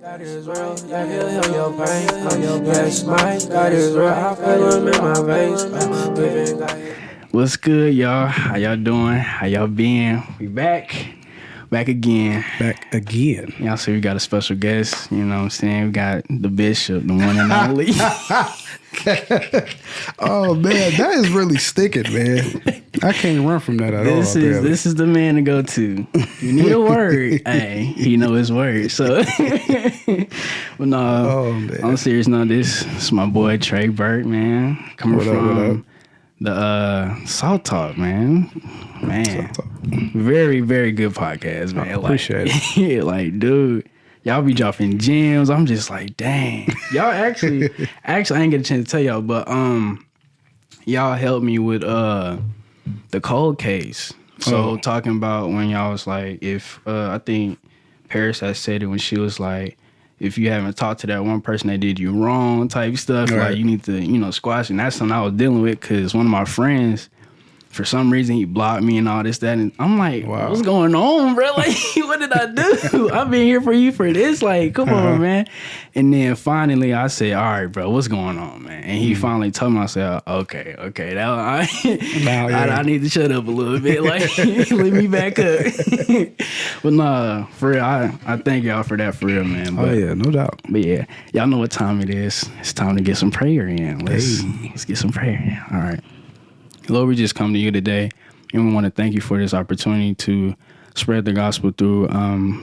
God is real, yeah, he'll heal your pain. Yes, my God is real, I feel him in my veins. What's good, y'all? How y'all doing? How y'all been? We back again. Y'all see we got a special guest, you know what I'm saying? We got the bishop, the one and only. Oh, man, that is really sticking, man. I can't run from that at all. This is the man to go to. You need a word. Hey, he know his word. So, but no, I'm serious. No, this is my boy Trey Burt, man. Coming from the Salt Talk, man. Salt Talk. Very, very good podcast, man. I appreciate it. Yeah, like, dude. Y'all be dropping gems. I'm just like, dang. Y'all actually, I ain't get a chance to tell y'all, but y'all helped me with the cold case. So talking about when y'all was like, if I think Paris had said it when she was like, if you haven't talked to that one person that did you wrong type stuff, like you need to, squash it. And that's something I was dealing with because one of my friends, for some reason, he blocked me and all this, that. And I'm like, what's going on, bro? Like, what did I do? I've been here for you for this. Like, come on, man. And then finally, I said, all right, bro, what's going on, man? And he finally told me, I said, okay. I need to shut up a little bit. Like, let me back up. But nah, for real, I thank y'all for that, for real, man. But, yeah, no doubt. But yeah, y'all know what time it is. It's time to get some prayer in. Let's get some prayer in. All right. Lord, we just come to you today, and we want to thank you for this opportunity to spread the gospel through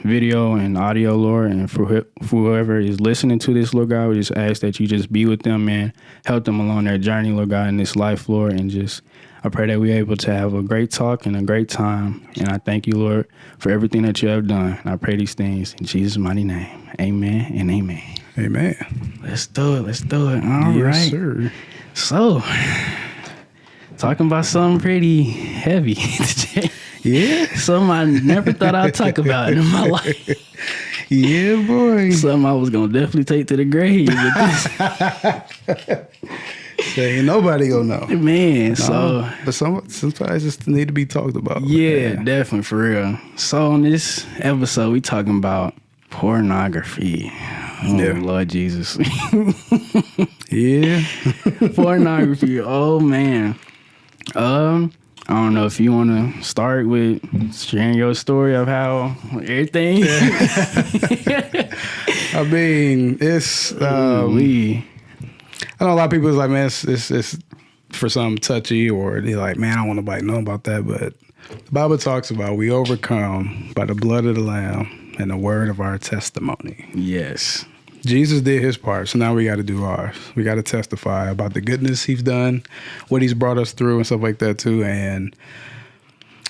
video and audio, Lord, and for whoever is listening to this, Lord God, we just ask that you just be with them and help them along their journey, Lord God, in this life, Lord, and just I pray that we're able to have a great talk and a great time, and I thank you, Lord, for everything that you have done, and I pray these things in Jesus' mighty name. Amen and amen. Amen. Let's do it. All right. Yes, sir. So, talking about something pretty heavy today. Yeah. Something I never thought I'd talk about in my life. Yeah, boy. Something I was going to definitely take to the grave with this. So ain't nobody gonna know. Man, but sometimes just need to be talked about. Yeah, definitely, for real. So on this episode, we talking about pornography. Oh, Lord Jesus. Yeah. Pornography. Oh, man. I don't know if you want to start with sharing your story of how everything. I mean, it's I know a lot of people is like, man, it's for something touchy, or they're like, man, I don't want nobody to know about that. But the Bible talks about we overcome by the blood of the Lamb and the word of our testimony. Yes. Jesus did his part, so now we got to do ours. We got to testify about the goodness he's done, what he's brought us through, and stuff like that too. And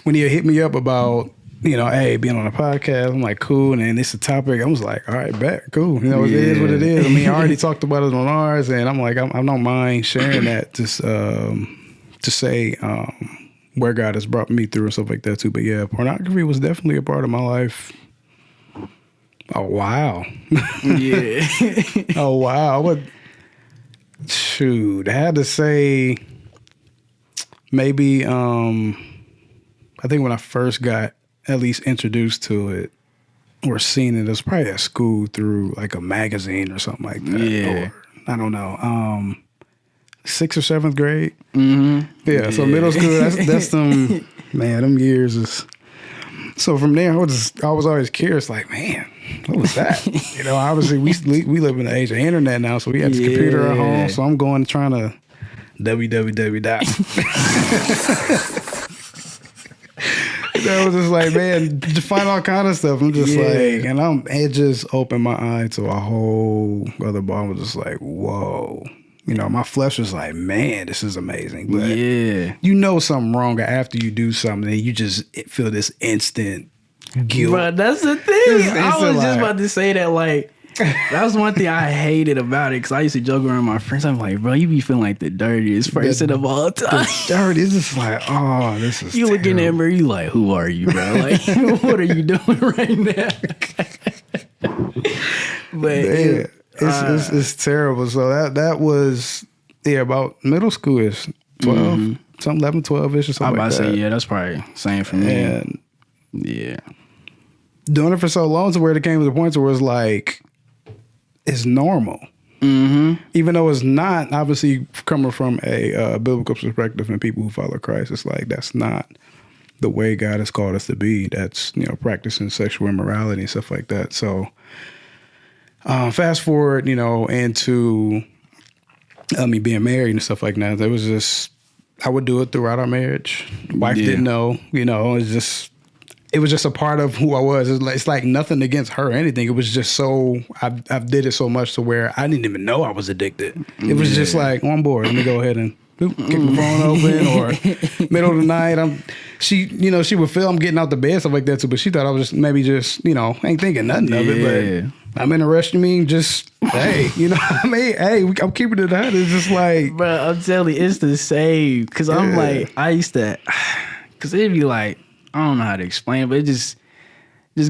when he hit me up about, hey, being on a podcast, I'm like, cool. And then it's a topic. I was like, all right, bet, cool. It is what it is. I mean, I already talked about it on ours, and I'm like, I don't mind sharing that just to say where God has brought me through and stuff like that too. But yeah, pornography was definitely a part of my life. Oh, wow. Yeah. Oh, wow. I had to say maybe, I think when I first got at least introduced to it or seen it was probably at school through like a magazine or something like that. Yeah. Or, I don't know, 6th or 7th grade. Mm-hmm. Yeah, so middle school, that's them, man, them years is. So from there, I was always curious, like, man, what was that? Obviously we live in the age of internet now, so we have this computer at home. So I'm trying to www. I was just like, man, to find all kind of stuff. I'm just like, and it just opened my eye to a whole other ball. I was just like, whoa. My flesh was like, man, this is amazing. But something wrong after you do something, and you just feel this instant guilt. But that's the thing. I was just about to say that, like, that was one thing I hated about it, because I used to joke around with my friends. I'm like, bro, you be feeling like the dirtiest person of all time. The dirtiest. It's just like, oh, this is You looking at me, you like, who are you, bro? Like, what are you doing right now? But it's terrible. So that was about middle school-ish, 12, something 11, 12-ish or something like that. I'm about to say, that's probably same for me. And doing it for so long to where it came to the point where it was like, is normal. Even though it's not, obviously coming from a biblical perspective and people who follow Christ, it's like that's not the way God has called us to be. That's, practicing sexual immorality and stuff like that. So fast forward, into me being married and stuff like that. There was just, I would do it throughout our marriage. Wife didn't know, it was just a part of who I was. It's like nothing against her or anything. It was just so, I did it so much to where I didn't even know I was addicted. It was just like, on board, let me go ahead and kick the phone open, or middle of the night. She would feel I'm getting out the bed, stuff like that too, but she thought I was just maybe just, ain't thinking nothing of it, but I'm in a restroom, just, hey, what I mean? Hey, I'm keeping it out. It's just like, bro, I'm telling you, it's the same. Cause I'm like, I used to, cause it'd be like, I don't know how to explain it, but it just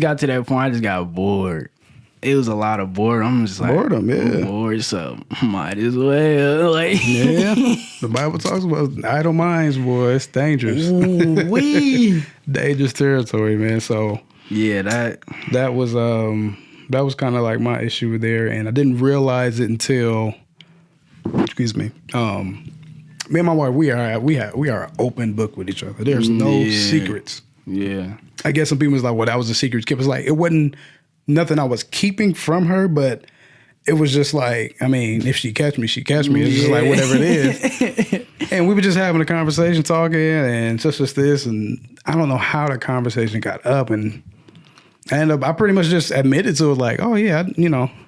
got to that point. I just got bored. It was a lot of boredom. I'm just like, boredom, I'm bored, so might as well. Like, the Bible talks about idle minds, boy. It's dangerous. Ooh-wee. Dangerous territory, man. So yeah, that was kind of like my issue there, and I didn't realize it until, excuse me. Me and my wife, we are an open book with each other. There's no secrets. Yeah. I guess some people was like, well, that was a secret kept. It's like, it wasn't nothing I was keeping from her, but it was just like, I mean, if she catch me, she catch me. It's just like, whatever it is. And we were just having a conversation, talking, and just this, and I don't know how the conversation got up, and I pretty much just admitted to it, like, oh yeah,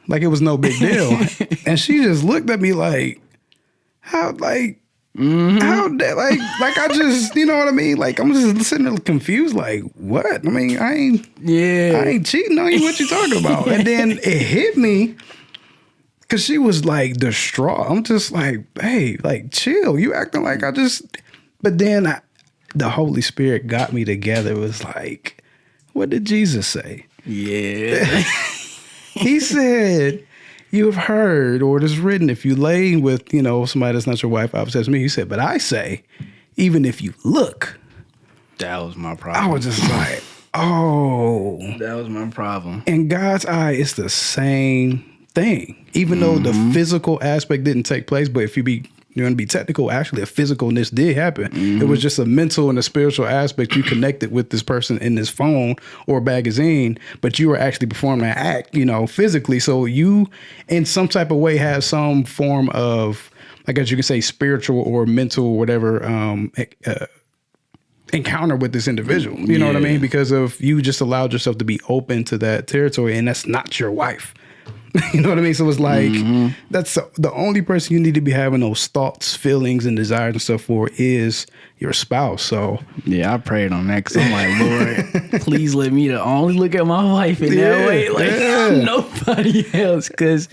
like it was no big deal. And she just looked at me like, how, like, how that, like I just, you know what I mean? Like, I'm just sitting there confused, like, what? I mean, I ain't cheating on you. What you talking about? And then it hit me because she was like distraught. I'm just like, hey, like, chill. You acting like I just, but then the Holy Spirit got me together. It was like, what did Jesus say? Yeah. He said, you have heard, or it is written, if you lay with, somebody that's not your wife, opposite to me. He said, but I say, even if you look. That was my problem. I was just like, oh. That was my problem. In God's eye, it's the same thing. Even though the physical aspect didn't take place, but if you're going to be technical, actually a physicalness did happen. It was just a mental and a spiritual aspect. You connected with this person in this phone or magazine, but you were actually performing an act, physically. So you, in some type of way, have some form of, I guess you could say, spiritual or mental or whatever encounter with this individual. You know what I mean? Because of you just allowed yourself to be open to that territory, and that's not your wife. You know what I mean? So it's like, that's the only person you need to be having those thoughts, feelings, and desires and stuff for is your spouse. So yeah, I prayed on that because I'm like, Lord, please let me to only look at my wife in that way, like nobody else. Because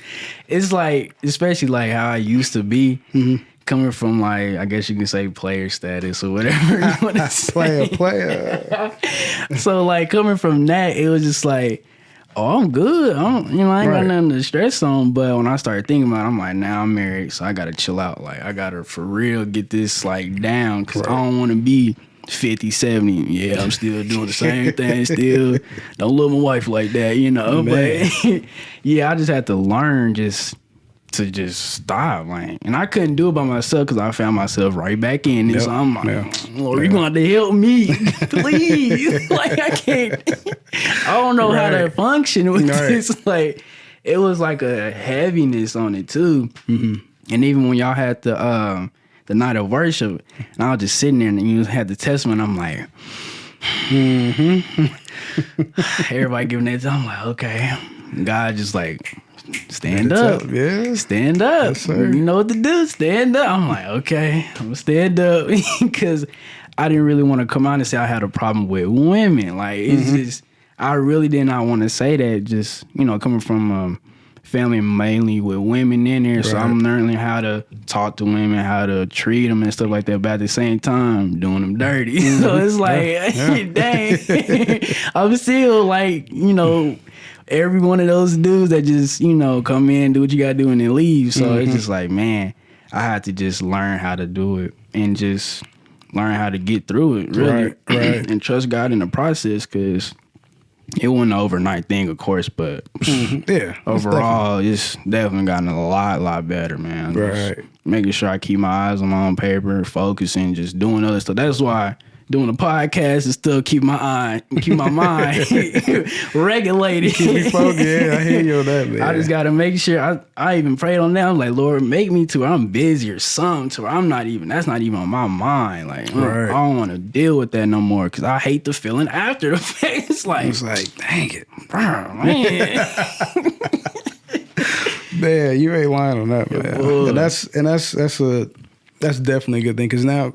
it's like, especially like how I used to be, coming from like, I guess you can say player status or whatever you want to say. Player. So like coming from that, it was just like, oh, I'm good. I ain't got nothing to stress on. But when I started thinking about it, I'm like, now I'm married, so I gotta chill out. Like, I gotta for real get this like down, because I don't want to be 50, 70. Yeah, I'm still doing the same thing. Still don't love my wife like that, But yeah, I just had to learn to stop, like, and I couldn't do it by myself because I found myself right back in it. So I'm like, Lord, you gonna have to help me, please. Like, I can't. I don't know how to function with this. Like, it was like a heaviness on it too. And even when y'all had the night of worship, and I was just sitting there, and you had the testimony, I'm like, everybody giving that. I'm like, okay, God just like, stand up. Stand up. Yes, you know what to do. Stand up. I'm like, okay, I'm going to stand up. Because I didn't really want to come out and say I had a problem with women. Like, it's just, I really did not want to say that. Just, coming from family mainly with women in there. So I'm learning how to talk to women, how to treat them and stuff like that. But at the same time, doing them dirty. So it's like, dang. I'm still like, every one of those dudes that just, come in, do what you gotta do, and then leave. So it's just like, man, I had to just learn how to do it and just learn how to get through it, really. And trust God in the process, because It wasn't an overnight thing, of course, but Yeah. overall, it's definitely gotten a lot better, man. Right. Just making sure I keep my eyes on my own paper, focusing, just doing other stuff. That's why doing a podcast is still keep my mind regulated. Keep me focused. Yeah, I hear you on that, man. I just gotta make sure. I even prayed on that. I'm like, Lord, make me to where I'm busy or something, to where that's not even on my mind. Like, Right. I don't want to deal with that no more because I hate the feeling after the fact. It's like, dang it. man. Man, you ain't lying on that, man. That's definitely a good thing, because now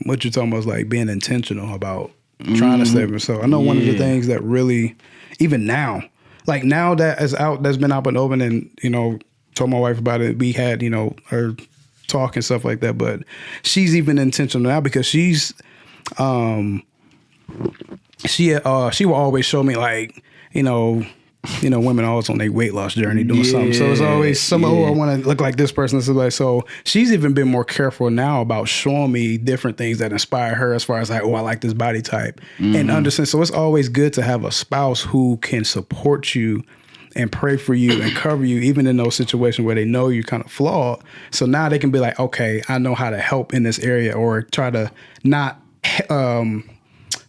what you're talking about is like being intentional about trying to save yourself. I know one of the things that really, even now, like now that is out, that's been out and open, and told my wife about it. We had her talk and stuff like that, but she's even intentional now because she will always show me like women always on their weight loss journey doing something. So it's always I want to look like this person. So she's even been more careful now about showing me different things that inspire her, as far as like, I like this body type and understand. So it's always good to have a spouse who can support you and pray for you and cover you, even in those situations where they know you're kind of flawed. So now they can be like, okay, I know how to help in this area, or try to not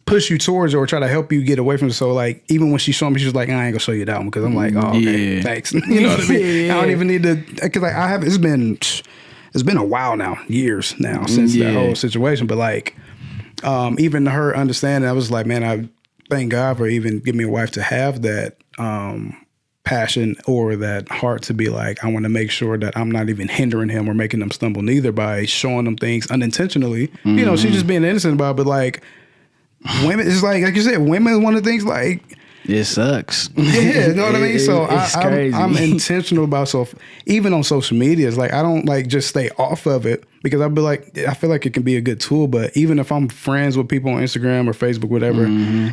push you towards, or try to help you get away from it. So like, even when she showed me, she was like, I ain't gonna show you that one, because I'm like, oh, okay, thanks. You know what I mean? I don't even need to, because like it's been a while now, years now since that whole situation. But like, even her understanding, I was like, man, I thank God for even giving me a wife to have that passion or that heart to be like, I want to make sure that I'm not even hindering him or making them stumble neither by showing them things unintentionally. She's just being innocent about it, but like, women, it's like you said, women is one of the things, like, it sucks. Yeah, you know what I mean? So crazy. I'm intentional about, so even on social media, it's like I don't like just stay off of it, because I feel like it can be a good tool. But even if I'm friends with people on Instagram or Facebook, whatever,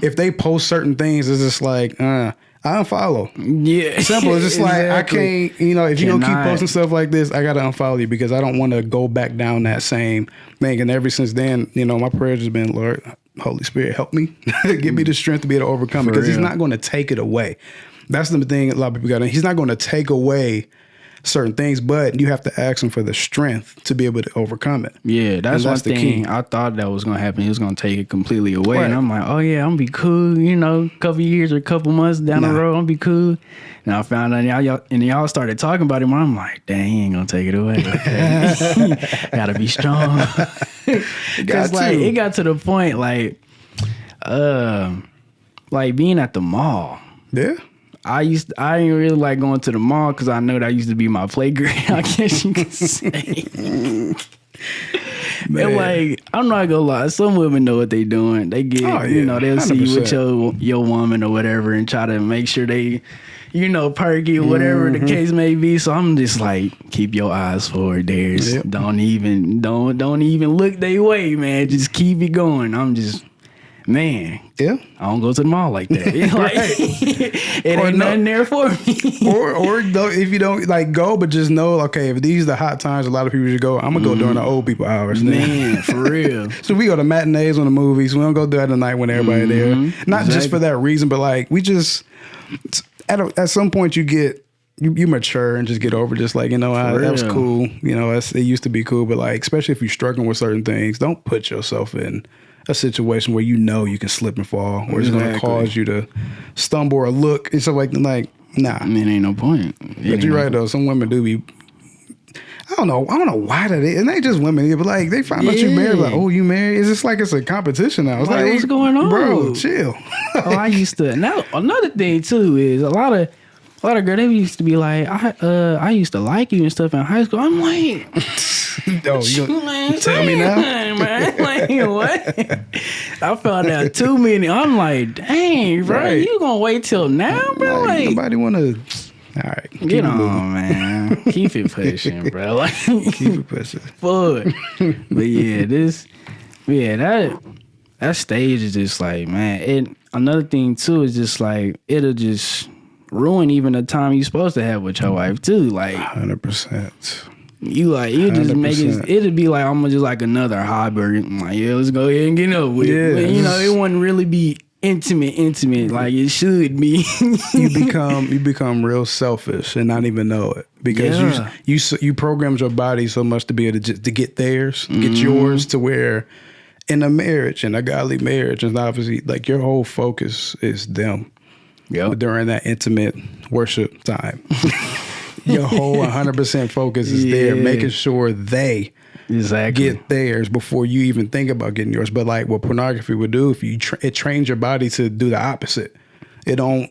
if they post certain things, it's just like, I unfollow. Yeah. Simple. It's just like, I can't, if you're going to keep posting stuff like this, I got to unfollow you, because I don't want to go back down that same thing. And ever since then, my prayers has been, Lord, Holy Spirit, help me. Give me the strength to be able to overcome it, because he's not going to take it away. That's the thing a lot of people got. He's not going to take away certain things, but you have to ask him for the strength to be able to overcome it. Yeah, that's one thing. Key. I thought that was going to happen. He was going to take it completely away. Right. And I'm like, oh yeah, I'm going to be cool, a couple years or a couple months down the road, I'm going to be cool. And I found out y'all started talking about him. I'm like, dang, he ain't going to take it away. Got to be strong. Because it got to the point like being at the mall. Yeah. I didn't really like going to the mall, because I know that used to be my playground, I guess you could say. And like, I'm not gonna lie, some women know what they doing. They get, they'll see you with your woman or whatever and try to make sure they, perky or whatever the case may be. So I'm just like, keep your eyes forward, Darius. Yep. Don't even look their way, man. Just keep it going. I'm just, man. Yeah, I don't go to the mall like that. It ain't nothing there for me. or if you don't like go, but just know, okay, if these are the hot times, a lot of people should go. I'm gonna go during the old people hours. Man, for real. So we go to matinees on the movies. We don't go there at the night when everybody there. Not just for that reason, but like we just at some point you mature and just get over just like, that was cool. It used to be cool, but like, especially if you're struggling with certain things, don't put yourself in a situation where you can slip and fall, or it's going to cause you to stumble or look and stuff like that. Like, nah. I mean, ain't no point. But you're right, though. Some women do be, I don't know why that is. It ain't just women, but like, they find out you married, like, oh, you married? It's just like it's a competition now. It's like, what's going on? Bro, chill. I used to. Now, another thing, too, is a lot of girls, they used to be like, I used to like you and stuff in high school. I'm like, oh, you tell me now? Man, like, what? I found out too many. I'm like, dang, bro, you gonna wait till now, bro? Like, nobody wanna. All right, get on, man. Keep it pushing, bro. Like, keep it pushing. But that stage is just like, man. And another thing too is just like, it'll just ruin even the time you're supposed to have with your wife too. Like 100%. You just make it. It'd be like almost just like another hobby. Like, yeah, let's go ahead and get over with it. But, it wouldn't really be intimate like it should be. you become real selfish and not even know it because you programmed your body so much to be able to get theirs, get yours, to where in a marriage, in a godly marriage, and obviously like your whole focus is them. During that intimate worship time, your whole 100% focus is there, making sure they get theirs before you even think about getting yours. But like what pornography would do, if you it trains your body to do the opposite. It don't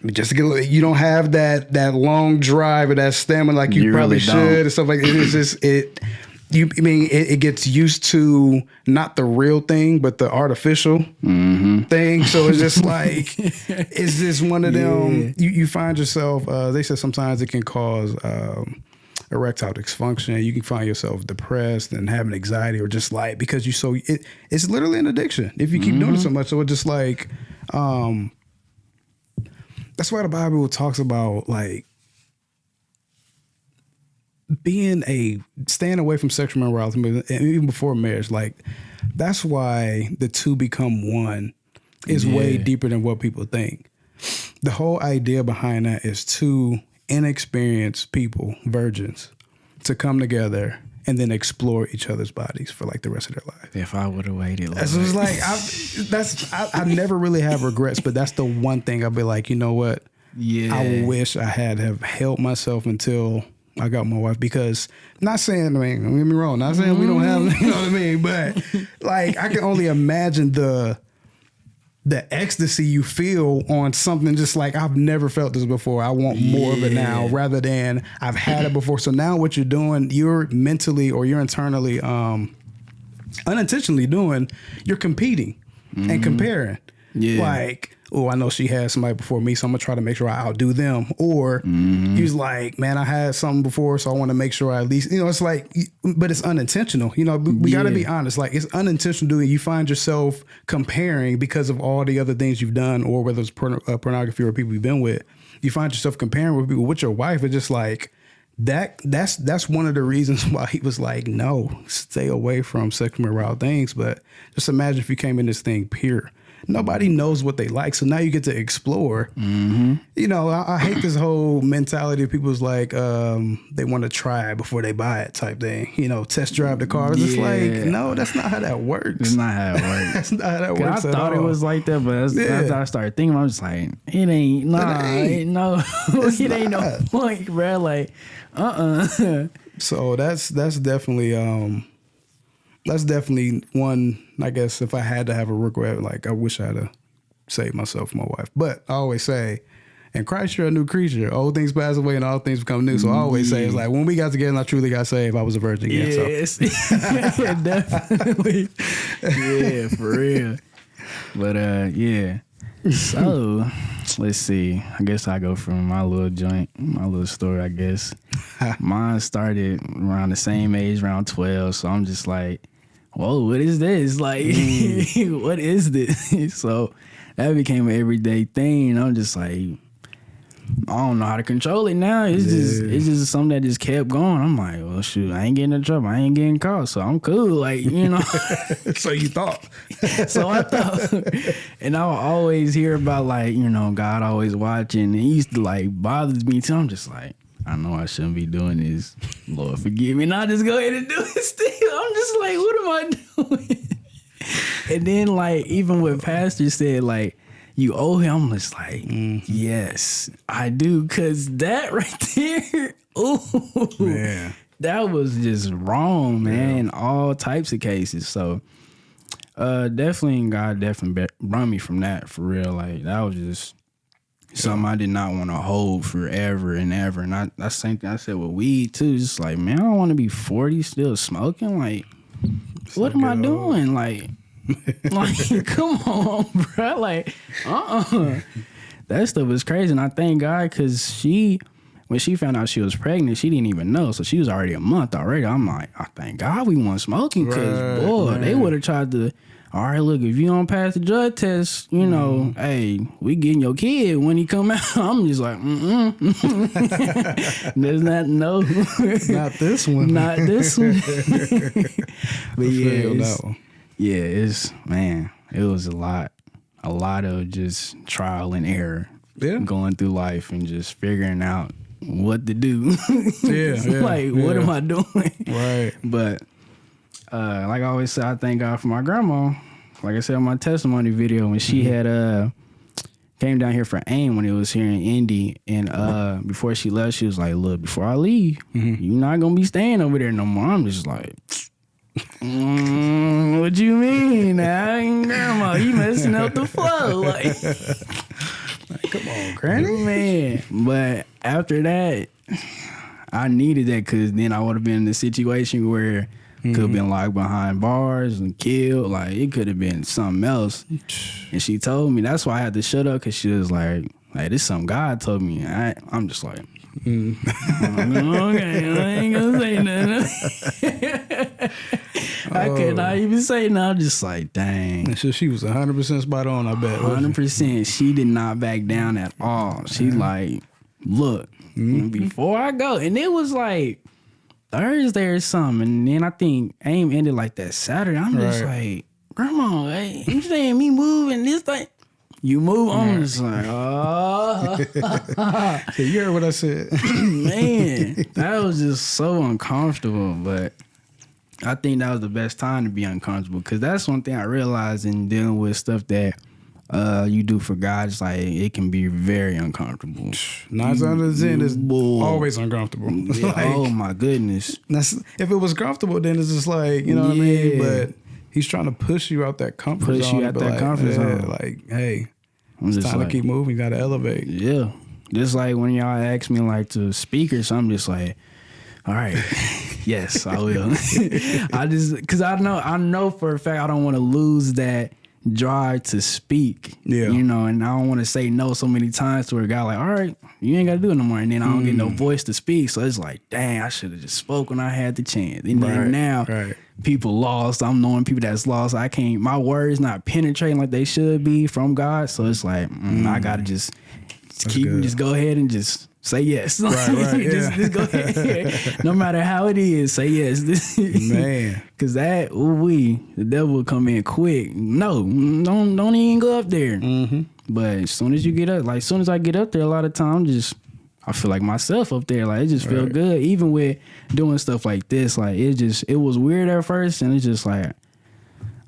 you don't have that long drive or that stamina like you probably really should and stuff like that. It's just it gets used to not the real thing, but the artificial thing. So it's just like, it's just one of them, you find yourself, they said sometimes it can cause erectile dysfunction. You can find yourself depressed and having anxiety or just like, because it's literally an addiction if you keep doing it so much. So it's just like, that's why the Bible talks about like, staying away from sexual immorality, and even before marriage, like that's why the two become one is way deeper than what people think. The whole idea behind that is two inexperienced people, virgins, to come together and then explore each other's bodies for like the rest of their life. If I would have waited, Lord. So it's like I never really have regrets, but that's the one thing I'll be like, you know what? Yeah, I wish I had have held myself until I got my wife, because not saying, I mean, don't get me wrong, not saying we don't have, you know what I mean, but like I can only imagine the ecstasy you feel on something just like, I've never felt this before. I want more of it now rather than I've had it before. So now what you're doing, you're mentally or you're internally, unintentionally doing, you're competing and comparing. Yeah. Like, oh, I know she had somebody before me, so I'm gonna try to make sure I outdo them. Or he's like, man, I had something before, so I want to make sure I at least, it's like, but it's unintentional. We got to be honest. Like, it's unintentional doing. You find yourself comparing because of all the other things you've done, or whether it's pornography or people you've been with. You find yourself comparing with people with your wife. It's just like that's one of the reasons why he was like, no, stay away from sexual immoral things. But just imagine if you came in this thing pure. Nobody knows what they like, so now you get to explore. I hate this whole mentality of people's like they want to try it before they buy it type thing. Test drive the car. It's just like, no, that's not how that works. It's not how it works. That's not how that works. I thought it was like that, but after I started thinking, I was just like, it ain't no point, bro. Like, So that's definitely that's definitely one, I guess, if I had to have a regret, like I wish I had to save myself and my wife. But I always say, in Christ you're a new creature. Old things pass away and all things become new. So I always say, it's like, when we got together and I truly got saved, I was a virgin again. Yes. So. Definitely. Yeah, for real. But yeah. So let's see. I guess I go from my little joint, my little story, I guess. Mine started around the same age, around 12. So I'm just like, whoa, what is this? Like, what is this? So that became an everyday thing. I'm just like, I don't know how to control it now. It's just something that just kept going. I'm like, well, shoot, I ain't getting in trouble. I ain't getting caught, so I'm cool. Like, So you thought. So I thought. And I would always hear about, like, God always watching. And it used to, like, bother me too. I'm just like, I know I shouldn't be doing this. Lord, forgive me. And I just go ahead and do it still. I'm just like, what am I doing? And then, like, even what Pastor said, like, you owe him, I'm just like, yes, I do. Because that right there, ooh, man, that was just wrong, man, in all types of cases. So, definitely, God definitely brought me from that, for real. Like, that was just something I did not want to hold forever and ever. And that's the same thing I said with weed, too. Just like, man, I don't want to be 40 still smoking. Like, what am I doing? Like, come on, bro. Like, that stuff was crazy. And I thank God, because when she found out she was pregnant, she didn't even know. So she was already a month already. I'm like, I thank God we weren't smoking, because, they would have tried to, all right, look, if you don't pass the drug test, hey, we getting your kid when he come out. I'm just like, there's not, no. Not this one. Not this one. But yeah, it was a lot. a lot of just trial and error. Yeah. Going through life and just figuring out what to do. Like, what am I doing? Right. But like I always say, I thank God for my grandma. Like I said in my testimony video, when she had came down here for AIM when it was here in Indy, and before she left, she was like, look, before I leave, you're not gonna be staying over there no more. I'm just like, what you mean? I ain't grandma, you messing up the flow. Like, come on, granny. Man. But after that, I needed that, because then I would have been in a situation where could have been locked behind bars and killed. Like, it could have been something else. And she told me, that's why I had to shut up, because she was like, this is something God told me. I'm just like, okay, I ain't gonna say nothing. I could not even say nothing. I'm just like, dang. So she was 100% spot on, I bet. 100%. She did not back down at all. She like, look, before I go. And it was like Thursday or something. And then I think AIM ended like that Saturday. I'm just like, grandma, hey, you saying me moving this thing? You move on. I'm just like, oh. So you heard what I said. Man, that was just so uncomfortable. But I think that was the best time to be uncomfortable, because that's one thing I realized in dealing with stuff that you do for God. It's like, it can be very uncomfortable. 9 times out of 10 is always uncomfortable. Yeah, like, oh my goodness. If it was comfortable, then it's just like, you know what I mean? But he's trying to push you out that comfort zone. Push you out that comfort zone. Like, hey, it's time to keep moving. You got to elevate. Yeah. Just like when y'all ask me like to speak or something, just like, all right, yes, I will. Because I know for a fact I don't want to lose that drive to speak. Yeah. You know, and I don't want to say no so many times to a guy like, all right, you ain't got to do it no more. And then I don't get no voice to speak. So it's like, dang, I should have just spoke when I had the chance. And then now people lost. I'm knowing people that's lost. My words not penetrating like they should be from God. So it's like, I got to just go ahead and just say yes. Just go ahead. No matter how it is, say yes. Man. Because the devil will come in quick. No, don't even go up there. But as soon as you get up, like as soon as I get up there, a lot of times I feel like myself up there. Like, it just feel good. Even with doing stuff like this, like it was weird at first, and it's just like,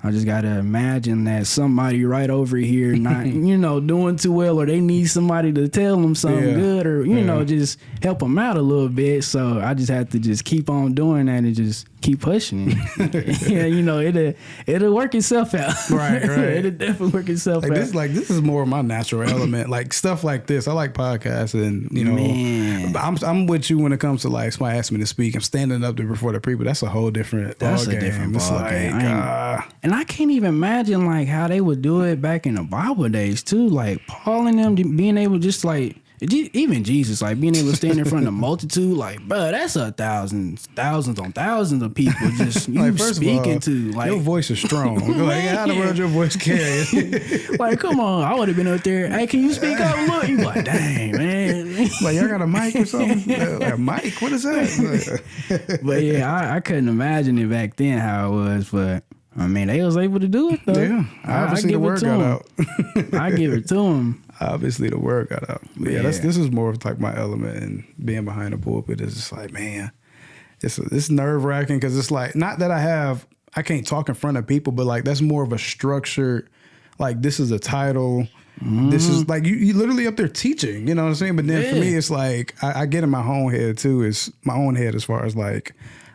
I just gotta imagine that somebody right over here not, doing too well, or they need somebody to tell them something good, or just help them out a little bit. So I just have to just keep on doing that and just keep pushing it. It'll work itself out. Right. It'll definitely work itself out. This is more of my natural element. Like stuff like this. I like podcasts, and Man. I'm with you when it comes to like somebody asks me to speak. I'm standing up there before the people. That's a whole different ball game. It's like, and I can't even imagine like how they would do it back in the Bible days too. Like Paul and them being able just like, even Jesus, like being able to stand in front of a multitude, like, bro, that's thousands on thousands of people just you like, speaking to. Like, your voice is strong. Like, how the world your voice carry? Like, come on, I would have been up there. Hey, can you speak up? Look, you like, dang, man. Like, y'all got a mic or something? Like, a mic? What is that? But yeah, I couldn't imagine it back then how it was, but. I mean, they was able to do it though. Yeah, obviously the word got out. I give it to them. Obviously the word got out. But yeah, this is more of like my element, and being behind the pulpit is just like, man, it's nerve wracking, because it's like, not that I can't talk in front of people, but like that's more of a structured, like this is a title. This is like you literally up there teaching, you know what I'm saying? But then for me, it's like I get in my own head too. It's my own head as far as like,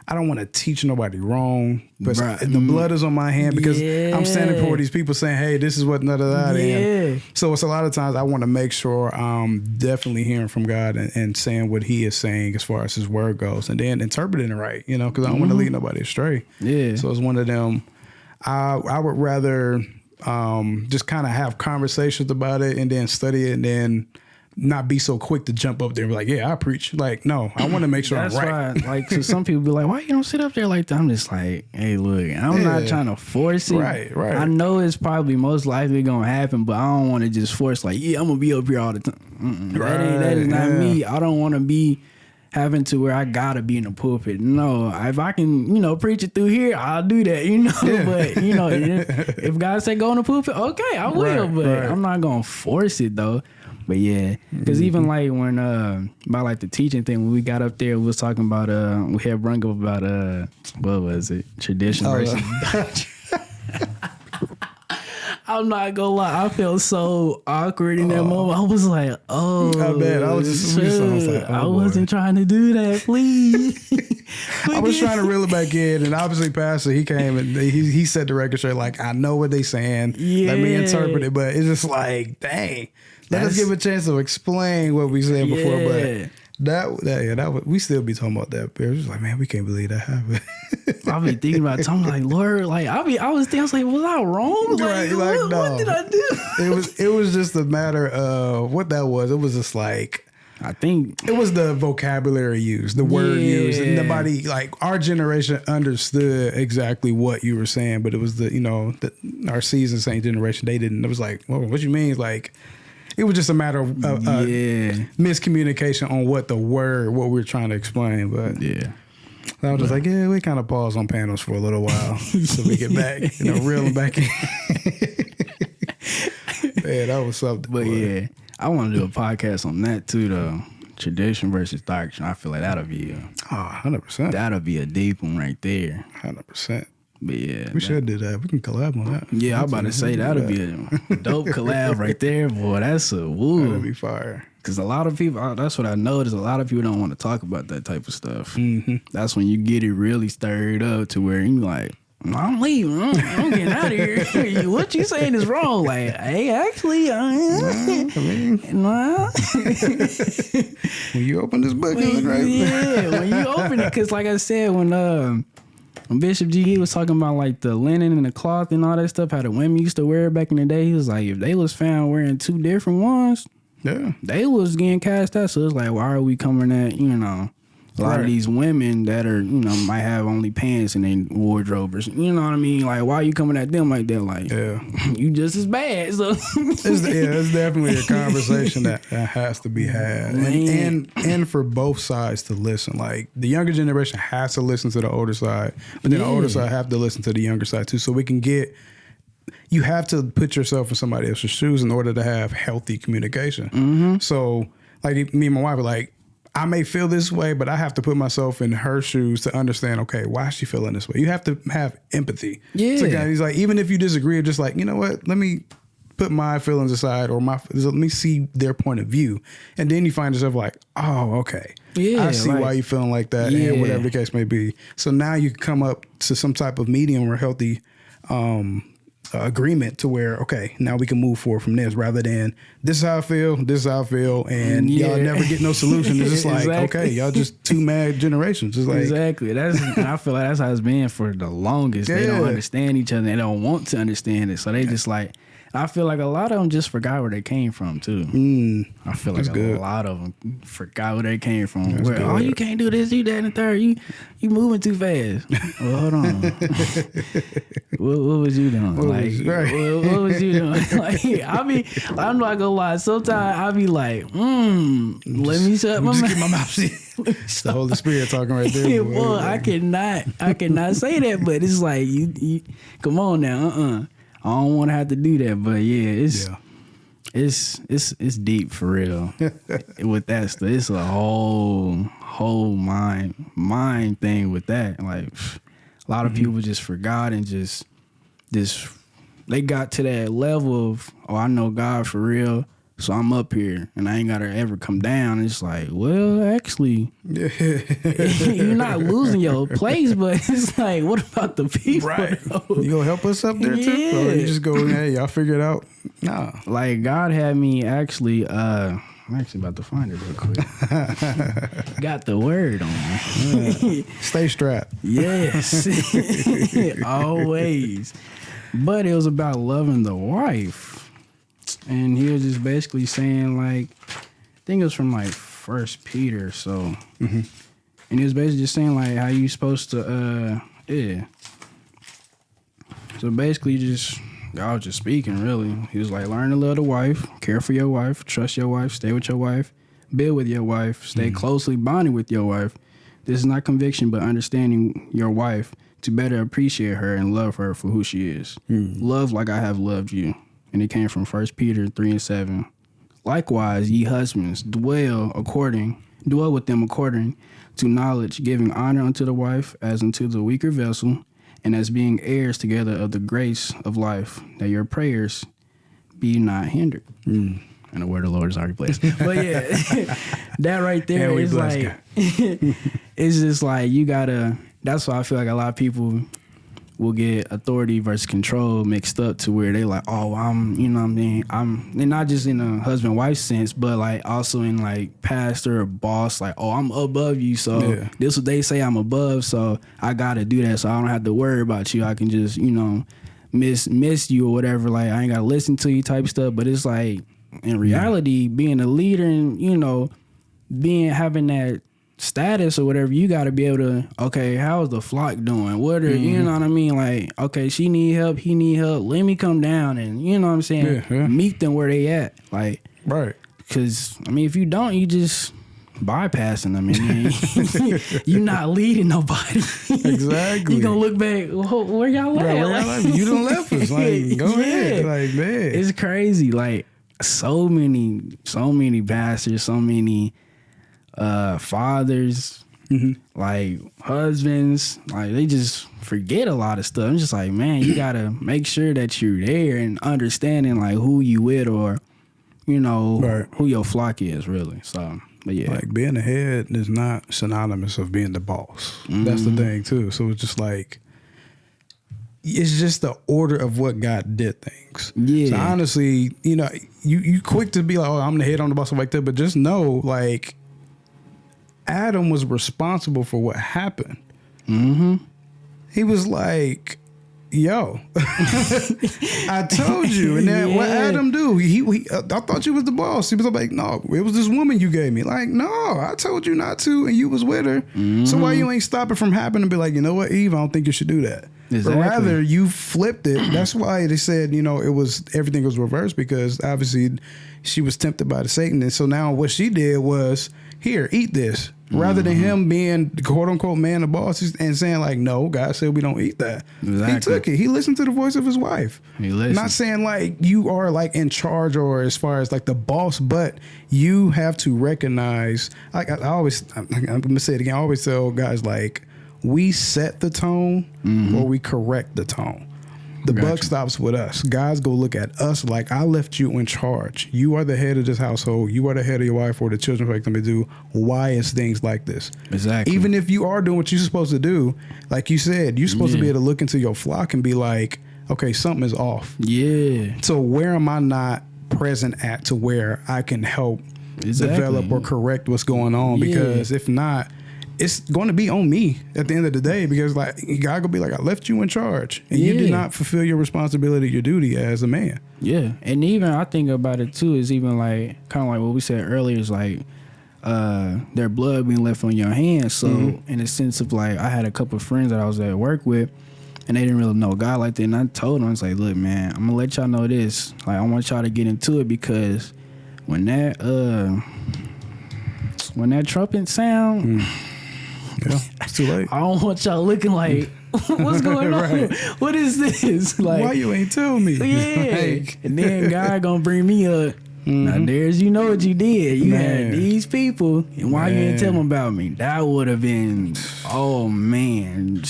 I don't want to teach nobody wrong, but the blood is on my hand, because I'm standing before these people saying, hey, this is what that. So it's a lot of times I want to make sure I'm definitely hearing from God and saying what he is saying as far as his word goes, and then interpreting it right, because I don't want to lead nobody astray. Yeah. So it's one of them. I would rather just kind of have conversations about it and then study it, and then not be so quick to jump up there and be like, yeah, I preach. Like, no, I want to make sure I'm right. Why, like, so some people be like, why you don't sit up there like that? I'm just like, hey, look, I'm not trying to force it. Right. I know it's probably most likely going to happen, but I don't want to just force like, yeah, I'm going to be up here all the time. That is not me. I don't want to having to where I gotta be in the pulpit. No, if I can, preach it through here, I'll do that, Yeah. But, if God say go in the pulpit, okay, I will. But I'm not going to force it, though. But, yeah, because even, like, when, about, like, the teaching thing, when we got up there, we was talking about, we had brung up about, what was it? Tradition versus doctrine. I'm not gonna lie, I felt so awkward in that moment. I was like, oh, I bet. I was just like, I wasn't trying to do that, please. I was trying to reel it back in, and obviously Pastor, he came and he set the record straight, like, I know what they saying. Yeah. Let me interpret it. But it's just like, dang. Let us give a chance to explain what we said before. But that we still be talking about that. But it was like, man, we can't believe that happened. I be thinking about it. I'm like, Lord, like I was thinking, I was like, was I wrong? Like, what did I do? It was just a matter of what that was. It was just like, I think it was the vocabulary used, the word used, and nobody, like, our generation understood exactly what you were saying, but it was our seasoned saint generation, they didn't. It was like, well, what you mean? Like, it was just a matter of miscommunication on what we were trying to explain. But I was just like, we kind of pause on panels for a little while so we get back, reeling back in. Yeah, that was something. But I want to do a podcast on that too, though. Tradition versus doctrine. I feel like that'll be 100%. That'll be a deep one right there. 100%. But yeah, we should do that. We can collab on that. Yeah, I'm about to say that'll be a dope collab right there, boy. That's a woo. That'll be fire. Because a lot of people, that's what I noticed. A lot of people don't want to talk about that type of stuff. Mm-hmm. That's when you get it really stirred up to where you like, I'm leaving. I'm getting out of here. What you saying is wrong. Like, hey, actually, nah. When you open this book, it look right. Yeah, when you open it, because like I said, when Bishop G was talking about like the linen and the cloth and all that stuff, how the women used to wear it back in the day, he was like, if they was found wearing two different ones, they was getting cast out. So it's like, why are we coming at, a lot of these women that are, might have only pants in their wardrobe or something, you know what I mean? Like, why are you coming at them like that? Like, you just as bad. So it's definitely a conversation that has to be had. And for both sides to listen. Like, the younger generation has to listen to the older side, but then the older side have to listen to the younger side too. So we can you have to put yourself in somebody else's shoes in order to have healthy communication. Mm-hmm. So, like, me and my wife are like, I may feel this way, but I have to put myself in her shoes to understand, okay, why is she feeling this way? You have to have empathy. Yeah. So he's like, even if you disagree, just like, you know what, let me put my feelings aside, or let me see their point of view. And then you find yourself like, oh, okay. Yeah, I see why you're feeling like that, and whatever the case may be. So now you can come up to some type of medium or healthy agreement to where, okay, now we can move forward from this, rather than this is how I feel, and y'all never get no solution. It's just like, okay, y'all just two mad generations. It's like, exactly. I feel like that's how it's been for the longest. They don't understand each other. They don't want to understand it. So they just like, I feel like a lot of them just forgot where they came from too. I feel like a lot of them forgot where they came from. Where, you can't do this, you that, and the third. You moving too fast. Well, hold on. what was you doing? What was you doing? Like, I'm not gonna lie. Sometimes I be like, let me shut my mouth. Keep my mouth shut. It's the Holy Spirit talking right there. Boy, I cannot say that, but it's like you come on now, I don't want to have to do that, but it's deep for real. With that stuff, it's a whole mind thing with that. Like, a lot of people just forgot and just they got to that level of, I know God for real, so I'm up here and I ain't gotta ever come down. It's like, well, actually, you're not losing your place, but it's like, what about the people? Right. You gonna help us up there too? Or you just go, hey, y'all figure it out? Nah. Like, God had me actually, I'm actually about to find it real quick. Got the word on me. Stay strapped. Yes. Always. But it was about loving the wife. And he was just basically saying, like, I think it was from like 1 Peter, so. And he was basically just saying, like, how you supposed to, So basically I was just speaking, really. He was like, learn to love the wife, care for your wife, trust your wife, stay with your wife, build with your wife, stay closely bonded with your wife. This is not conviction, but understanding your wife to better appreciate her and love her for who she is. Love like I have loved you. And it came from 1 Peter 3:7. Likewise, ye husbands, dwell with them according to knowledge, giving honor unto the wife as unto the weaker vessel, and as being heirs together of the grace of life, that your prayers be not hindered. And the word of the Lord is already blessed. But yeah, that right there is like, it's just like you gotta, that's why I feel like a lot of people will get authority versus control mixed up to where they like, oh, I'm, you know what I mean? And not just in a husband-wife sense, but like also in like pastor or boss, like, oh, I'm above you. So this what they say I'm above. So I got to do that. So I don't have to worry about you. I can just, you know, miss you or whatever. Like I ain't got to listen to you type stuff. But it's like in reality, being a leader and, you know, having that status or whatever, you got to be able to, okay, how's the flock doing? What are, you know what I mean? Like, okay, she need help, he need help. Let me come down and, you know what I'm saying? Meet them where they at. Like, right. Because, I mean, if you don't, you just bypassing them and you're not leading nobody. Exactly. You going to look back, where y'all at? You done left us. Like, go ahead. Like, man. It's crazy. Like, so many pastors, so many fathers, like husbands, like they just forget a lot of stuff. I'm just like, man, you gotta make sure that you're there and understanding like who you with or, you know, who your flock is really. So, but yeah, like being the head is not synonymous of being the boss. That's the thing too. So it's just like, it's just the order of what God did things. Yeah. So honestly, you know, you quick to be like, oh, I'm the head on the boss, like that, but just know like Adam was responsible for what happened. He was like, yo, I told you. And then what Adam do? I thought you was the boss. He was like, no, it was this woman you gave me. Like, no, I told you not to, and you was with her. So why you ain't stop it from happening and be like, you know what, Eve, I don't think you should do that. Exactly. But rather you flipped it. That's why they said, you know, everything was reversed, because obviously she was tempted by the Satan. And so now what she did was, here, eat this. Rather than him being quote unquote man the boss and saying like, no, God said we don't eat that. Exactly. He took it. He listened to the voice of his wife. He listened. Not saying like you are like in charge or as far as like the boss, but you have to recognize, like I'm gonna say it again, I always tell guys like, we set the tone or we correct the tone. The buck stops with us. God's go look at us like, I left you in charge. You are the head of this household. You are the head of your wife or the children, like them to do. Why is things like this? Exactly. Even if you are doing what you're supposed to do, like you said, you're supposed to be able to look into your flock and be like, okay, something is off. Yeah. So where am I not present at to where I can help develop or correct what's going on? Because if not, it's going to be on me at the end of the day, because like God gonna be like, I left you in charge and you did not fulfill your responsibility, your duty as a man. Yeah. And even I think about it too, is even like kind of like what we said earlier, is like their blood being left on your hands. So in a sense of like, I had a couple of friends that I was at work with and they didn't really know God like that. And I told them, I was like, look, man, I'm gonna let y'all know this. Like, I want y'all to get into it, because when that trumpet sound, yeah, it's too late. I don't want y'all looking like, what's going on? What is this? Like, why you ain't tell me? Yeah. And then God gonna bring me up. Now, Darius, you know what you did. You had these people, and why you ain't tell them about me? That would have been, oh man,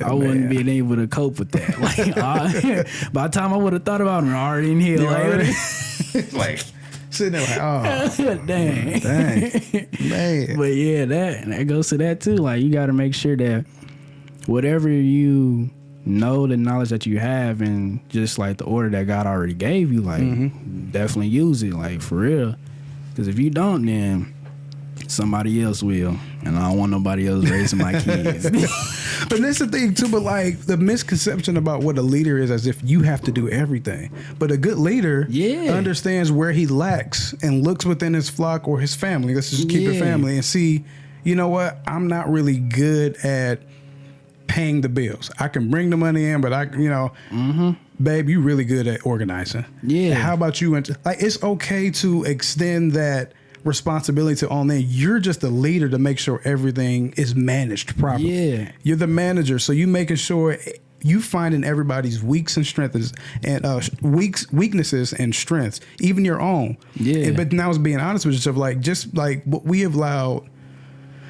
I wouldn't been able to cope with that. Like, by the time I would have thought about him, already in here. Like sitting there like, oh, dang, man. But yeah, that goes to that too. Like, you got to make sure that whatever you know, the knowledge that you have, and just like the order that God already gave you, like definitely use it, like for real. Because if you don't, then somebody else will, and I don't want nobody else raising my kids. But that's the thing too. But like the misconception about what a leader is, as if you have to do everything. But a good leader understands where he lacks and looks within his flock or his family. Let's just keep it family and see, you know what? I'm not really good at paying the bills. I can bring the money in, but babe, you really good at organizing. Yeah. How about you? Like, it's okay to extend that responsibility to on there. You're just the leader to make sure everything is managed properly. Yeah. You're the manager, so you making sure you finding everybody's weaks and strengths and weaknesses and strengths, even your own. Yeah. But now it's being honest with yourself, like just like what we have allowed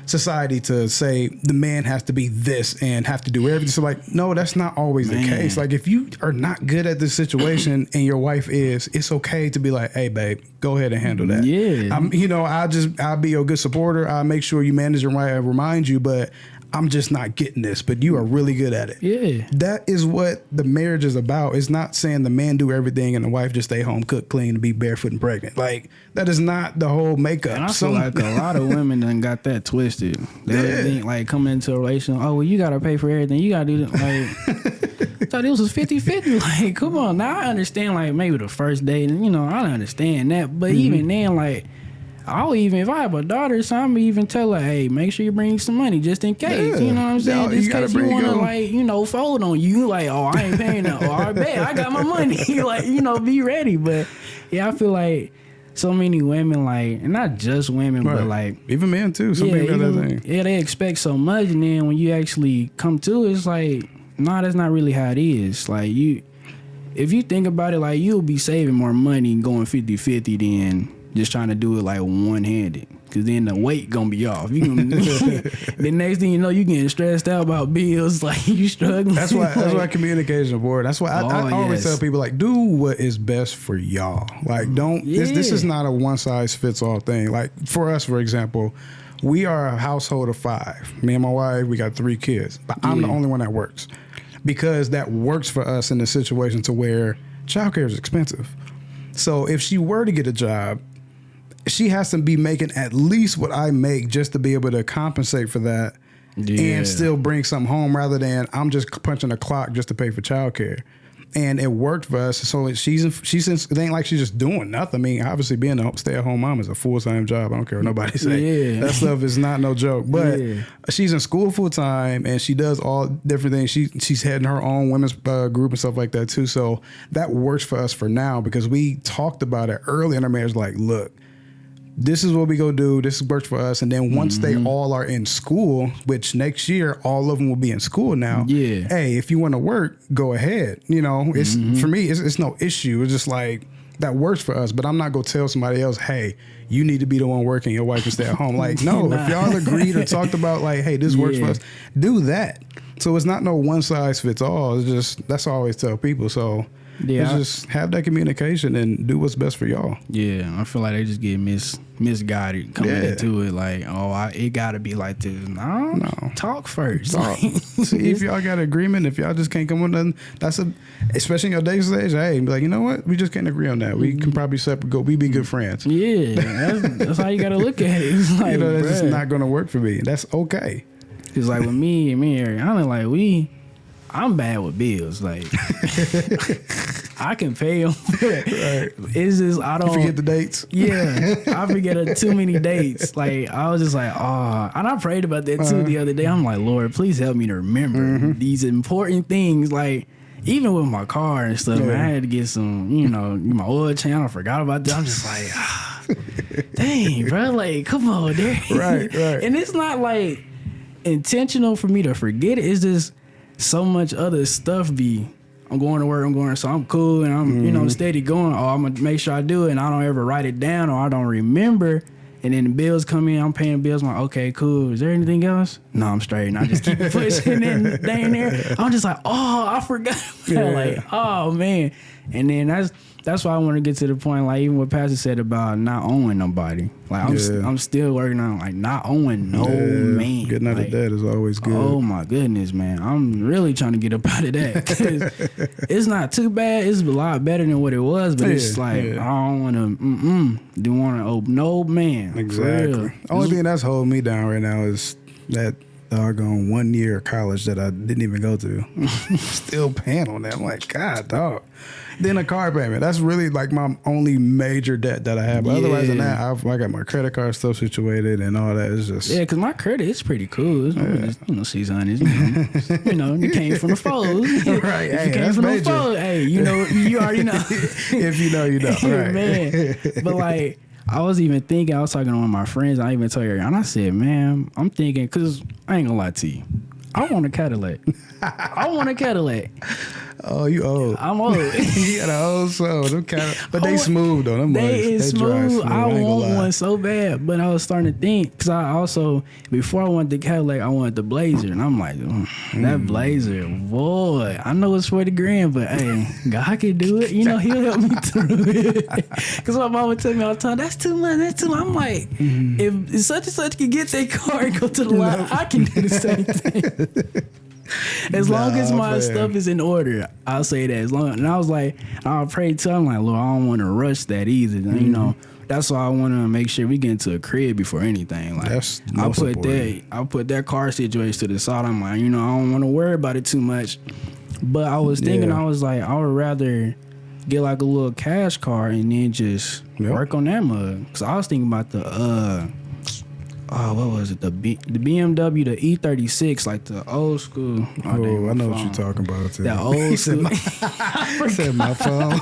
society to say the man has to be this and have to do everything. So like, no, that's not always the case. Like if you are not good at this situation and your wife is, it's okay to be like, hey babe, go ahead and handle that. Yeah. I'll be a good supporter. I'll make sure you manage it right. I remind you, but I'm just not getting this, but you are really good at it. Yeah. That is what the marriage is about. It's not saying the man do everything and the wife just stay home, cook, clean, and be barefoot and pregnant. Like, that is not the whole makeup. And I feel like a lot of women done got that twisted. They think, like, coming into a relationship, oh, well, you got to pay for everything. You got to do that. Like, I thought it was 50-50. Like, come on. Now, I understand, like, maybe the first date, and, I understand that. But even then, like, if I have a daughter or something, even tell her, hey, make sure you bring some money just in case. Yeah. You know what I'm saying? Just in case you want to, like, fold on you. Like, oh, I ain't paying that. Oh, I bet I got my money. Like, be ready. But, yeah, I feel like so many women, like, and not just women, but, like. Even men, too. Some people got that thing. Yeah, they expect so much. And then when you actually come to it, it's like, nah, that's not really how it is. Like, if you think about it, like, you'll be saving more money going 50-50 than just trying to do it like one-handed, because then the weight gonna be off. The next thing you know, you getting stressed out about bills, like you struggling. That's why communication important. That's why I always tell people, like, do what is best for y'all. Like, don't. This is not a one size fits all thing. Like for us, for example, we are a household of 5. Me and my wife, we got 3 kids, but I'm the only one that works, because that works for us in a situation to where childcare is expensive. So if she were to get a job, she has to be making at least what I make just to be able to compensate for that and still bring something home, rather than I'm just punching a clock just to pay for childcare. And it worked for us. So it ain't like she's just doing nothing. I mean, obviously being a stay-at-home mom is a full-time job. I don't care what nobody say. Yeah. That stuff is not no joke. But she's in school full-time and she does all different things. She's heading her own women's group and stuff like that too. So that works for us for now, because we talked about it early in our marriage. Like, look, this is what we go do. This works for us. And then once they all are in school, which next year all of them will be in school now. Yeah. Hey, if you want to work, go ahead. It's for me. It's no issue. It's just like that works for us. But I'm not gonna tell somebody else, hey, you need to be the one working. Your wife can stay at home. Like, no. If y'all agreed or talked about, like, hey, this works for us, do that. So it's not no one size fits all. It's just, that's all I always tell people. So. Yeah, just have that communication and do what's best for y'all. Yeah, I feel like they just get misguided coming into it. Like, oh, it got to be like this. No, talk first. Talk. See if y'all got an agreement. If y'all just can't come with nothing, especially in your dating stage. Hey, be like, you know what? We just can't agree on that. We can probably separate. We be good friends. Yeah, that's how you got to look at it. It's like, that's just not going to work for me. That's okay. It's like with me and Ariana, like I'm bad with bills. Like, I can pay them. Right. It's just, I don't. You forget the dates? Yeah. I forget too many dates. Like, I was just like, oh. And I prayed about that too the other day. I'm like, Lord, please help me to remember these important things. Like, even with my car and stuff, man, I had to get some, my oil change. I forgot about that. I'm just like, dang, bro. Like, come on, there. Right. And it's not like intentional for me to forget it. It's just so much other stuff I'm going to work, so I'm cool and I'm, steady going. Oh, I'm going to make sure I do it, and I don't ever write it down or I don't remember. And then the bills come in, I'm paying bills. I'm like, okay, cool. Is there anything else? No, I'm straight. And I just keep pushing and dang there. I'm just like, oh, I forgot. Like, oh, man. And then that's why I want to get to the point, like, even what Pastor said about not owing nobody. Like, I'm still working on, like, not owing no man. Getting out of debt is always good. Oh, my goodness, man. I'm really trying to get up out of that. 'Cause it's not too bad. It's a lot better than what it was, but it's like, I don't want to, don't want to owe no man. Exactly. Only thing that's holding me down right now is that doggone 1 year of college that I didn't even go to. Still paying on that. I'm like, God, dog. Then a car payment. That's really like my only major debt that I have. But otherwise than that, I got my credit card stuff situated and all that. It's just because my credit is pretty cool. It's, she's honest. You came from the foes. Right. If you came from the foes, hey, you already know. If you know, you know. Right. Man. But like, I was even thinking, I was talking to one of my friends. I even told her, and I said, man, I'm thinking, because I ain't gonna lie to you. I want a Cadillac. Oh, you old. I'm old. You got an old soul. But they smooth though. Them they boys, smooth. I want one so bad. But I was starting to think, because I also, before I wanted the Cadillac, I wanted the Blazer. And I'm like, that Blazer, boy, I know it's $40,000, but hey, God can do it. He'll help me through it. Because my mama tell me all the time, that's too much. I'm like, if such and such can get that car and go to the lot, I can do the same thing. As long as my stuff is in order, I'll say that. And I was like, I'll pray to him, like, Lord, I don't want to rush that either. That's why I want to make sure we get into a crib before anything. Like, that's I put that car situation to the side. I'm like, I don't want to worry about it too much. But I was thinking, I was like, I would rather get like a little cash car and then just work on that mug. Because I was thinking about the what was it? The BMW, the E36, like the old school. Oh, I know what you're talking about too. That old school. I said my phone.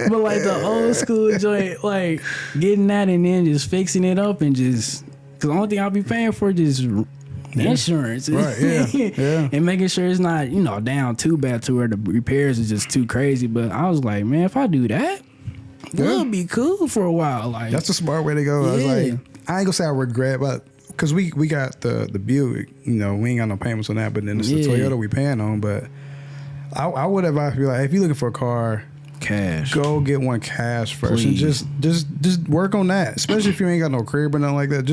But like the old school joint, like getting that and then just fixing it up and just, because the only thing I'll be paying for is insurance. Right, yeah. And making sure it's not, down too bad to where the repairs is just too crazy. But I was like, man, if I do that, we'll be cool for a while. Like, that's a smart way to go. I was like, I ain't gonna say I regret, but because we got the Buick, we ain't got no payments on that, but then it's the Toyota we paying on. But I would advise you, like, if you're looking for a car, cash, go get one cash first. Please. And just work on that, especially if you ain't got no crib or nothing like that.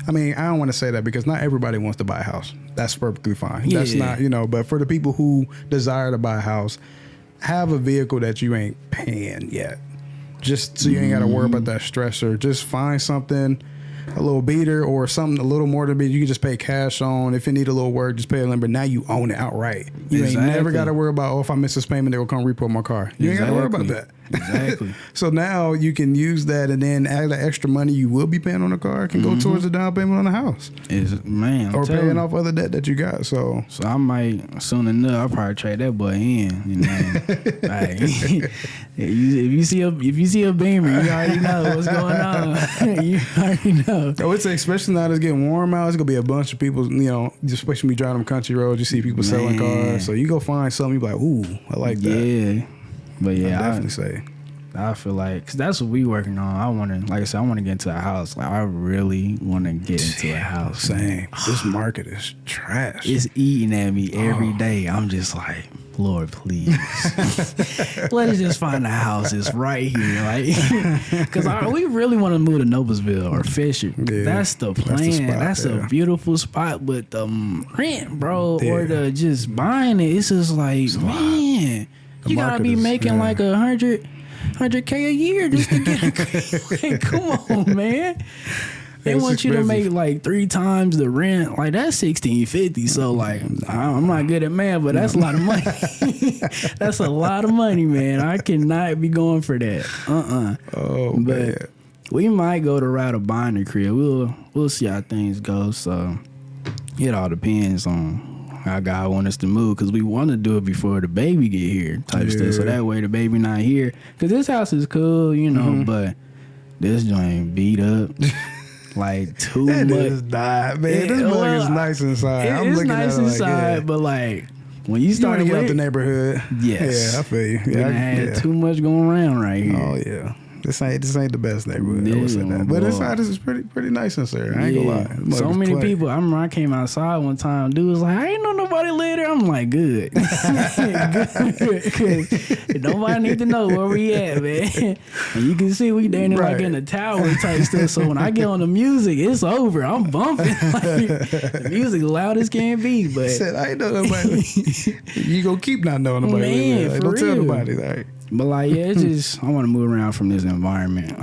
I don't want to say that because not everybody wants to buy a house. That's perfectly fine. That's not, but for the people who desire to buy a house, have a vehicle that you ain't paying yet, just so you ain't got to worry about that stressor. Just find something, a little beater or something a little more than beater you can just pay cash on. If it need a little work, just pay a limit. Now you own it outright. You ain't never got to worry about, if I miss this payment, they will come repo my car. You ain't got to worry about that. Exactly. So now you can use that, and then add the extra money you will be paying on the car can go towards the down payment on the house. Or paying off other debt that you got. So I might, soon enough, I'll probably trade that boy in. Like, if you see a Beamer, you already know what's going on. You already know. I would say, especially now that it's getting warm out, it's gonna be a bunch of people. Especially when we drive them country roads, you see people selling cars. So you go find something, you be like, ooh, I like that. Yeah. But yeah, I'd definitely say. I feel like, because that's what we working on. I want to, like I said, I want to get into a house. Like, I really want to get into a house. Same. This market is trash. It's eating at me every day. I'm just like, Lord, please. Let us just find a house that's right here. Like, because we really want to move to Noblesville or Fisher. Yeah, that's the plan. That's a beautiful spot. But the rent, bro, or the just buying it, it's just like, man. You gotta be making like $100K a year just to get a like, come on, man. They want you to make like 3 times the rent. Like, that's $1,650. So like, I'm not good at math, but that's a lot of money. That's a lot of money, man. I cannot be going for that. Oh, but man. We might go the route of buying a crib. We'll see how things go. So it all depends on how God want us to move, because we want to do it before the baby get here type stuff. So that way the baby not here. Because this house is cool, but this joint beat up. Like too much. Just died, man. This mug is nice inside. I'm it's looking nice at it inside, like, but like when you start to get out the neighborhood. Yes. Yeah, I feel you. Yeah, I had too much going around right here. Oh yeah. This ain't the best neighborhood. I would say that. But inside this is pretty nice inside. I ain't gonna lie. So many people. I remember I came outside one time. Dude was like, I ain't know nobody live there. I'm like, good. Good. Nobody need to know where we at, man. And you can see we down there like in the tower type stuff. So when I get on the music, it's over. I'm bumping. Like, the music loud as can be. But said, I ain't know nobody. You gonna keep not knowing nobody. Man, for don't real. tell nobody. Like. But like, yeah, it's just, I want to move around from this environment.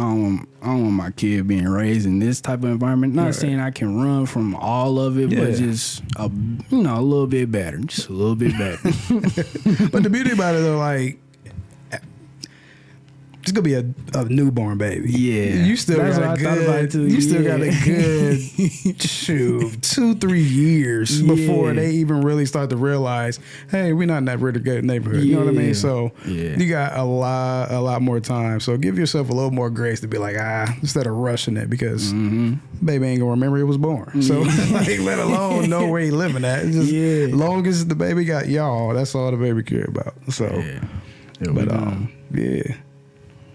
I don't want my kid being raised in this type of environment. Not saying I can run from all of it, but just a little bit better. Just a little bit better. But the beauty about it though, like, it's gonna be a newborn baby. Yeah, you still that's got a good. You still got a good 2-3 years before they even really start to realize, hey, we're not in that really good neighborhood. You know what I mean? So you got a lot more time. So give yourself a little more grace to be like, instead of rushing it, because baby ain't gonna remember it was born. So like, let alone know where he living at. It's just long as the baby got y'all, that's all the baby care about. So,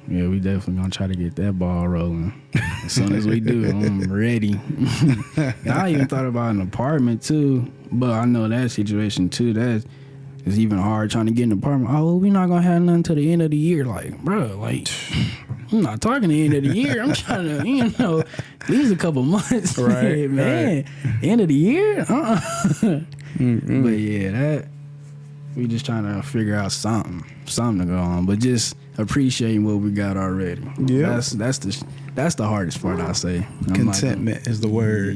Yeah, we definitely gonna try to get that ball rolling. As soon as we do, I'm ready. I even thought about an apartment too, but I know that situation too. That is even hard trying to get an apartment. Oh, well, we're not gonna have nothing till the end of the year. Like, bro, like, I'm not talking the end of the year. I'm trying to, at least a couple months. Right, man. right. End of the year? But yeah, that we just trying to figure out something to go on. But just appreciating what we got already. Yeah, that's the hardest part, I say. Contentment is the word.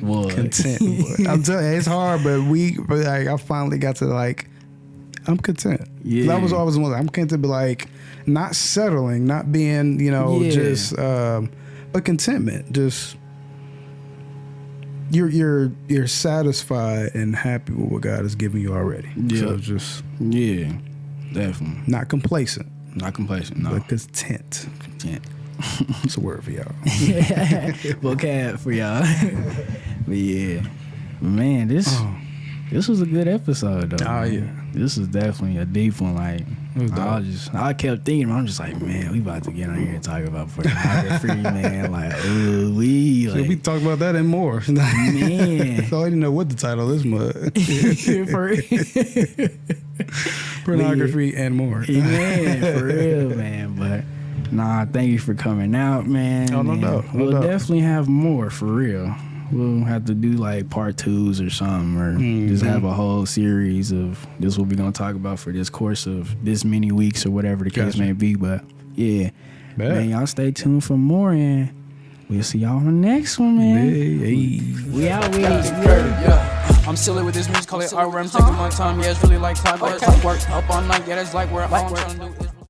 Content. I'm telling you, it's hard, but I finally got to like, I'm content. Yeah, that was always one. I'm content to be like, not settling, not being, just, but contentment. Just you're satisfied and happy with what God has given you already. Yeah, so just definitely not complacent. Not complacent, no. But content. It's a word for y'all. Vocab for y'all. But yeah. Man, this was a good episode though. Oh yeah. This is definitely a deep one. Like I kept thinking, I'm just like, man, we about to get on here and talk about pornography, man. Like, we talk about that and more. Man. So I didn't know what the title is, Pornography and more. Man, for real, man. But thank you for coming out, man. Oh, no doubt. We'll definitely have more, for real. We'll have to do like part 2s or something, or just have a whole series of this what we're going to talk about for this course of this many weeks or whatever the case may be. But yeah, man, y'all stay tuned for more, and we'll see y'all on the next one, man. We out. I'm silly with this music, call it art where I'm taking my time. Yeah, it's really like clockwork. Up all night, yeah, that's like where all I'm trying to do is